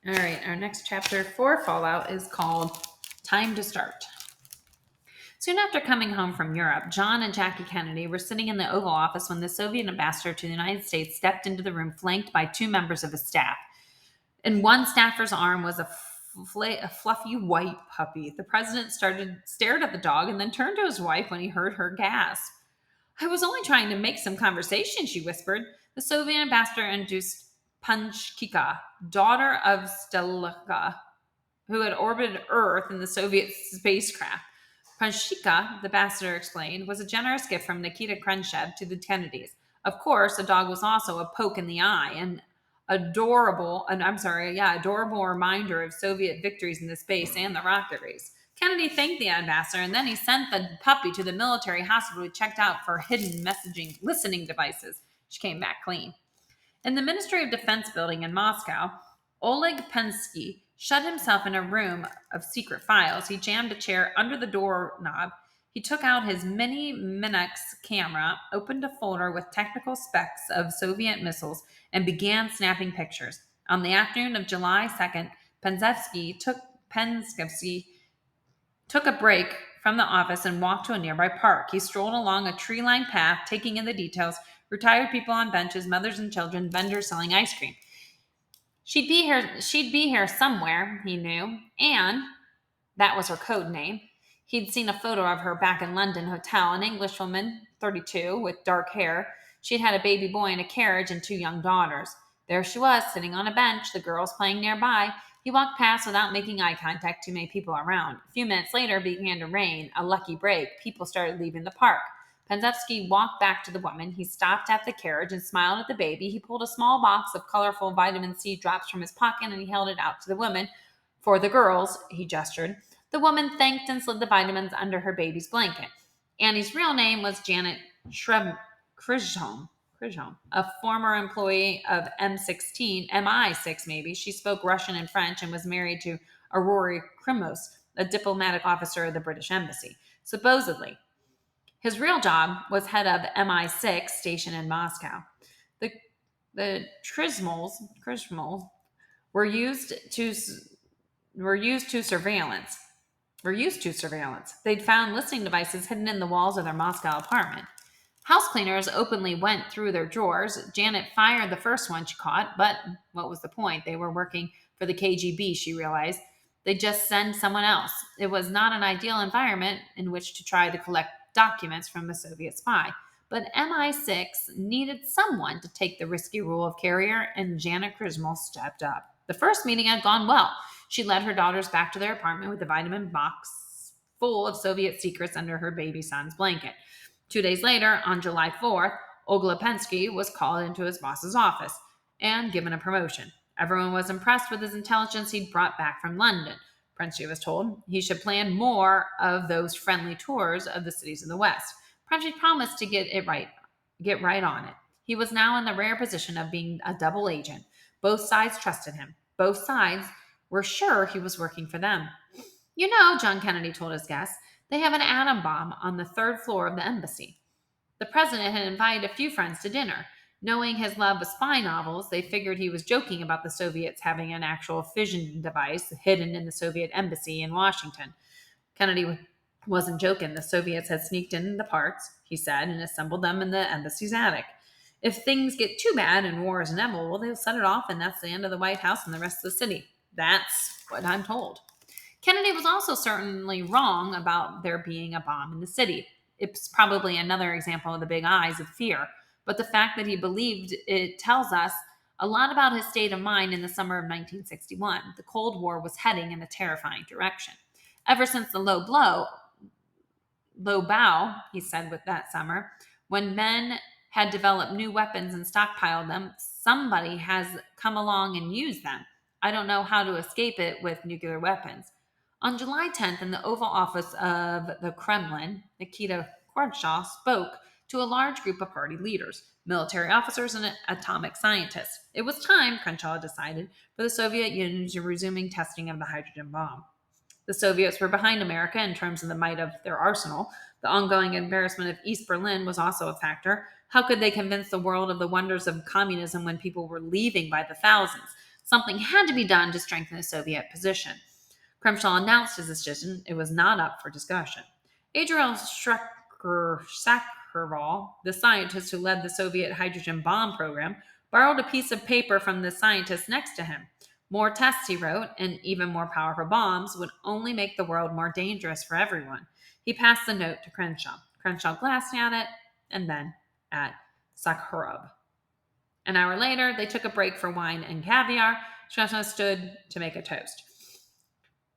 All right, our next chapter for Fallout is called Time to Start. Soon after coming home from Europe, John and Jackie Kennedy were sitting in the Oval Office when the Soviet ambassador to the United States stepped into the room, flanked by two members of his staff. In one staffer's arm was a fluffy white puppy. The president stared at the dog and then turned to his wife when he heard her gasp. I was only trying to make some conversation, she whispered. The Soviet ambassador introduced Panchkika, daughter of Stelika, who had orbited Earth in the Soviet spacecraft. Panchkika, the ambassador explained, was a generous gift from Nikita Khrushchev to the Kennedys. Of course, the dog was also a poke in the eye, an adorable reminder of Soviet victories in the space and the rocket race. Kennedy thanked the ambassador, and then he sent the puppy to the military hospital to be checked out for hidden messaging listening devices. She came back clean. In the Ministry of Defense building in Moscow, Oleg Pensky shut himself in a room of secret files. He jammed a chair under the doorknob. He took out his mini Minex camera, opened a folder with technical specs of Soviet missiles, and began snapping pictures. On the afternoon of July 2nd, Penskevsky took a break from the office and walked to a nearby park. He strolled along a tree-lined path, taking in the details: retired people on benches, mothers and children, vendors selling ice cream. She'd be here somewhere, he knew, and that was her code name. He'd seen a photo of her back in London hotel, an Englishwoman, 32, with dark hair. She'd had a baby boy in a carriage and two young daughters. There she was, sitting on a bench, the girls playing nearby. He walked past without making eye contact, too many people around. A few minutes later, it began to rain, a lucky break. People started leaving the park. Panzevsky walked back to the woman. He stopped at the carriage and smiled at the baby. He pulled a small box of colorful vitamin C drops from his pocket and he held it out to the woman. For the girls, he gestured. The woman thanked and slid the vitamins under her baby's blanket. Annie's real name was Janet Krishholm, a former employee of M16, MI6 maybe. She spoke Russian and French and was married to Aurori Krimos, a diplomatic officer of the British Embassy. Supposedly, his real job was head of MI6 station in Moscow. The the Trismols were used to were used to surveillance. Were used to surveillance. They'd found listening devices hidden in the walls of their Moscow apartment. House cleaners openly went through their drawers. Janet fired the first one she caught, but what was the point? They were working for the KGB, she realized. They'd just send someone else. It was not an ideal environment in which to try to collect documents from a Soviet spy. But MI6 needed someone to take the risky role of carrier, and Janet Crismell stepped up. The first meeting had gone well. She led her daughters back to their apartment with a vitamin box full of Soviet secrets under her baby son's blanket. 2 days later, on July 4th, Oglopensky was called into his boss's office and given a promotion. Everyone was impressed with his intelligence he'd brought back from London. Prensky was told he should plan more of those friendly tours of the cities of the West. Prensky promised to get right on it. He was now in the rare position of being a double agent. Both sides trusted him. Both sides were sure he was working for them. You know, John Kennedy told his guests, they have an atom bomb on the third floor of the embassy. The president had invited a few friends to dinner. Knowing his love of spy novels, they figured he was joking about the Soviets having an actual fission device hidden in the Soviet embassy in Washington. Kennedy wasn't joking. The Soviets had sneaked in the parts, he said, and assembled them in the embassy's attic. If things get too bad and war is inevitable, they'll set it off, and that's the end of the White House and the rest of the city. That's what I'm told. Kennedy was also certainly wrong about there being a bomb in the city. It's probably another example of the big eyes of fear, but the fact that he believed it tells us a lot about his state of mind in the summer of 1961. The Cold War was heading in a terrifying direction. Ever since the low bow, he said with that summer, when men had developed new weapons and stockpiled them, somebody has come along and used them. I don't know how to escape it with nuclear weapons. On July 10th, in the Oval Office of the Kremlin, Nikita Khrushchev spoke to a large group of party leaders, military officers, and atomic scientists. It was time, Crenshaw decided, for the Soviet Union to resuming testing of the hydrogen bomb. The Soviets were behind America in terms of the might of their arsenal. The ongoing embarrassment of East Berlin was also a factor. How could they convince the world of the wonders of communism when people were leaving by the thousands? Something had to be done to strengthen the Soviet position. Crenshaw announced his decision. It was not up for discussion. Adriel Sakharov, the scientist who led the Soviet hydrogen bomb program, borrowed a piece of paper from the scientist next to him. More tests, he wrote, and even more powerful bombs would only make the world more dangerous for everyone. He passed the note to Crenshaw. Crenshaw glanced at it and then at Sakharov. An hour later, they took a break for wine and caviar. Crenshaw stood to make a toast.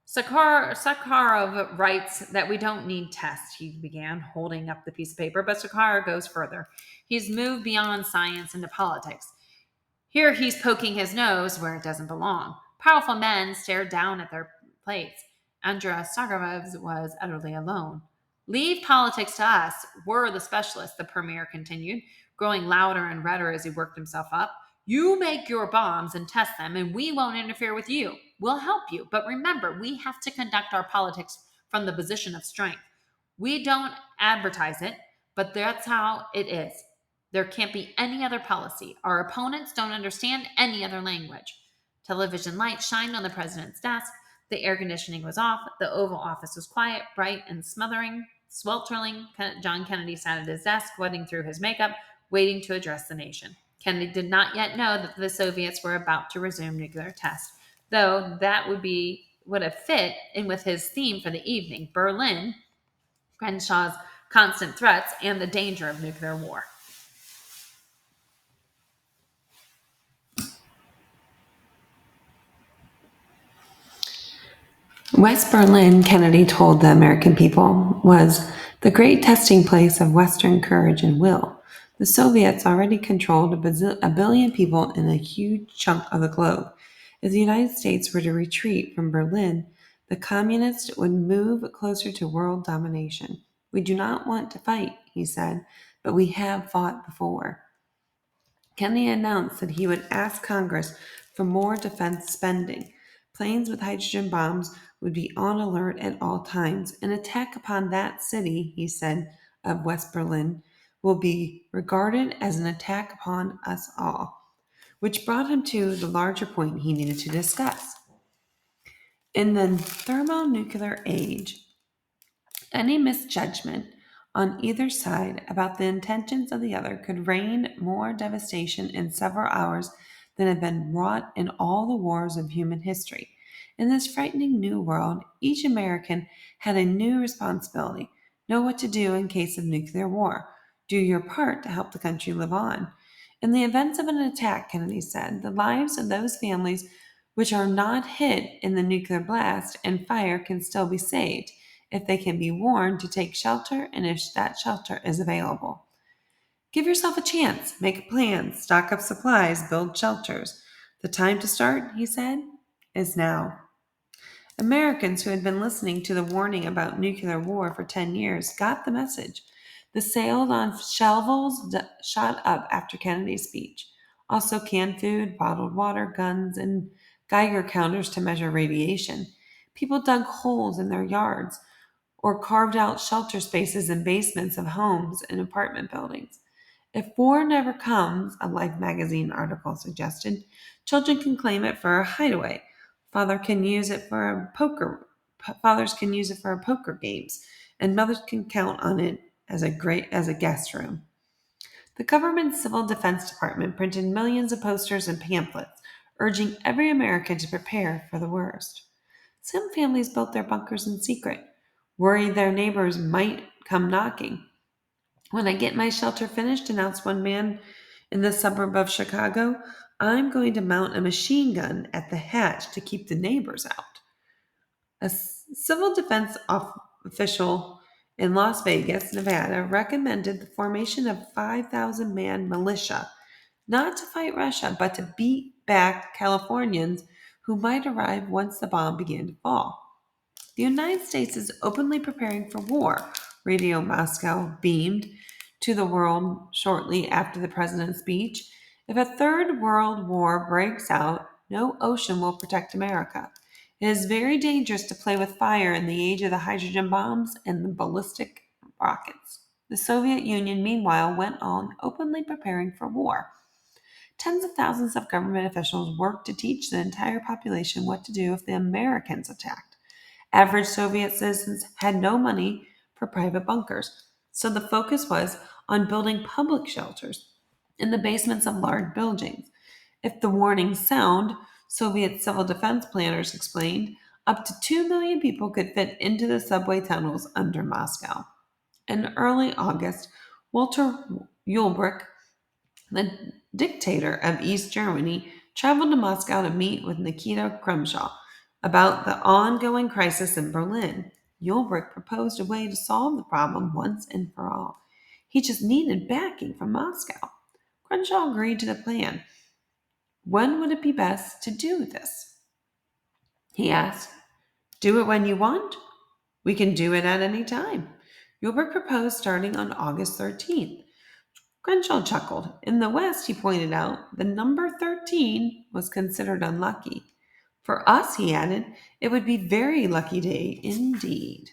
Sakharov writes that we don't need tests, he began, holding up the piece of paper, but Sakharov goes further. He's moved beyond science into politics. Here he's poking his nose where it doesn't belong. Powerful men stared down at their plates. Andrei Sakharov was utterly alone. Leave politics to us. We're the specialists, the premier continued, growing louder and redder as he worked himself up. You make your bombs and test them, and we won't interfere with you. We'll help you. But remember, we have to conduct our politics from the position of strength. We don't advertise it, but that's how it is. There can't be any other policy. Our opponents don't understand any other language. Television lights shined on the president's desk. The air conditioning was off. The Oval Office was quiet, bright, and sweltering. John Kennedy sat at his desk, wetting through his makeup, waiting to address the nation. Kennedy did not yet know that the Soviets were about to resume nuclear tests, though that would have fit in with his theme for the evening: Berlin, Crenshaw's constant threats, and the danger of nuclear war. West Berlin, Kennedy told the American people, was the great testing place of Western courage and will. The Soviets already controlled a billion people in a huge chunk of the globe. If the United States were to retreat from Berlin, the communists would move closer to world domination. We do not want to fight, he said, but we have fought before. Kennedy announced that he would ask Congress for more defense spending. Planes with hydrogen bombs would be on alert at all times. An attack upon that city, he said, of West Berlin, will be regarded as an attack upon us all, which brought him to the larger point he needed to discuss. In the thermonuclear age, any misjudgment on either side about the intentions of the other could rain more devastation in several hours than had been wrought in all the wars of human history. In this frightening new world, each American had a new responsibility. Know what to do in case of nuclear war. Do your part to help the country live on. In the event of an attack, Kennedy said, the lives of those families which are not hit in the nuclear blast and fire can still be saved if they can be warned to take shelter and if that shelter is available. Give yourself a chance, make a plan, stock up supplies, build shelters. The time to start, he said, is now. Americans who had been listening to the warning about nuclear war for 10 years got the message. The sales on shelves shot up after Kennedy's speech. Also, canned food, bottled water, guns, and Geiger counters to measure radiation. People dug holes in their yards or carved out shelter spaces in basements of homes and apartment buildings. If war never comes, a Life magazine article suggested, children can claim it for a hideaway. Fathers can use it for poker games, and mothers can count on it as a guest room. The government civil defense department printed millions of posters and pamphlets urging every American to prepare for the worst. Some families built their bunkers in secret, worried their neighbors might come knocking. When I get my shelter finished, announced one man in the suburb of Chicago, I'm going to mount a machine gun at the hatch to keep the neighbors out. A civil defense official in Las Vegas, Nevada, recommended the formation of 5,000 man militia, not to fight Russia, but to beat back Californians who might arrive once the bomb began to fall. The United States is openly preparing for war, Radio Moscow beamed to the world shortly after the president's speech. If a third world war breaks out, no ocean will protect America. It is very dangerous to play with fire in the age of the hydrogen bombs and the ballistic rockets. The Soviet Union, meanwhile, went on openly preparing for war. tens of thousands of government officials worked to teach the entire population what to do if the Americans attacked. Average Soviet citizens had no money for private bunkers, so the focus was on building public shelters in the basements of large buildings. If the warnings sound, Soviet civil defense planners explained, up to 2 million people could fit into the subway tunnels under Moscow. In early August, Walter Ulbricht, the dictator of East Germany, traveled to Moscow to meet with Nikita Khrushchev about the ongoing crisis in Berlin. Ulbricht proposed a way to solve the problem once and for all. He just needed backing from Moscow. Khrushchev agreed to the plan. When would it be best to do this? He asked. Do it when you want? We can do it at any time. Ulbricht proposed starting on August 13th. Crenshaw chuckled. In the West, he pointed out, the number 13 was considered unlucky. For us, he added, it would be a very lucky day indeed.